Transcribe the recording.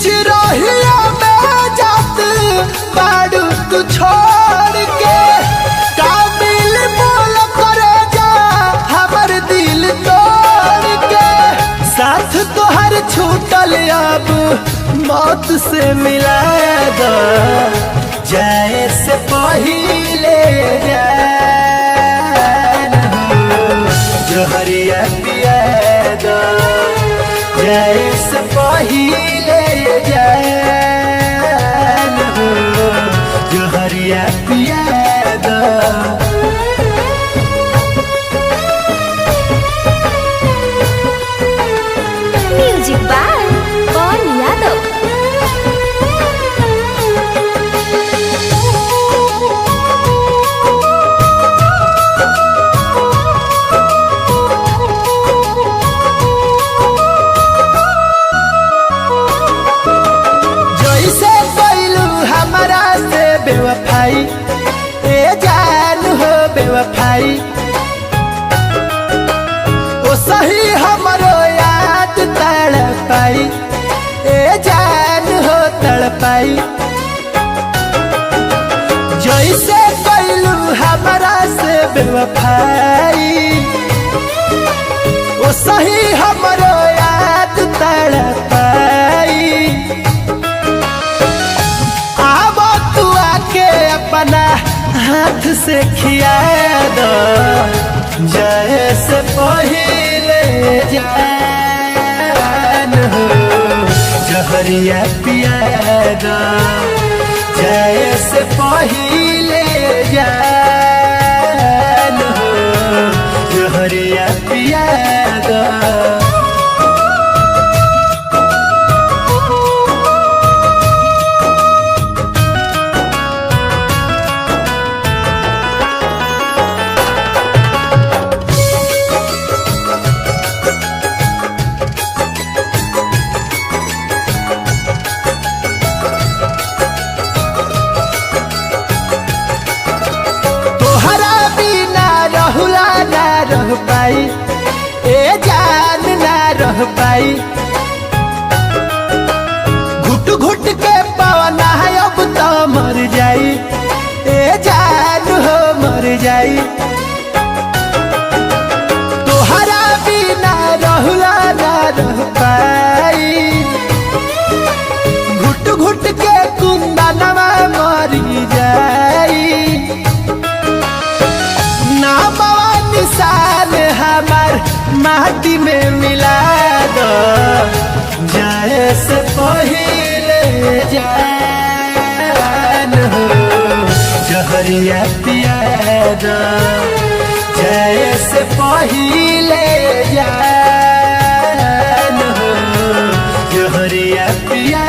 बीच रहिया में जात बाड़ू तू छोड़ के काबिल बोल करे जा हमर दिल तोड़ के साथ तोहर छूटल अब मौत से मिला दो जाए से पहिले जोहरिया पिया दो जाए से पहिले जोहरिया पिया दो। म्यूजिक बाय पवन यादव। जैसे कैलू हमारा से बेवफाई ए जान हो बेवफाई ओ सही हमरो याद तड़पाई ए जान हो तड़पाई जैसे कैलू हमारा से बेवफाई ओ सही हमरो याद तड़पाई अपना हाथ से खिया दो जाए से पहिले जान हो जोहरिया पिया दो जाए से पहिले जान हो जोहरिया पिया दो। रह पाई ए जान ना रह पाई घुट घुट के पवना है अब तो मर जाई ए जान हो मर जाई तोहरा बिना रहुला ना रह पाई घुट घुट के कुंदनवा मर जाई निशान हमार माटी में मिला दो जाए से पहिले जान हो जोहरिया पिया दो जाए से पहिले जान हो जोहरिया पिया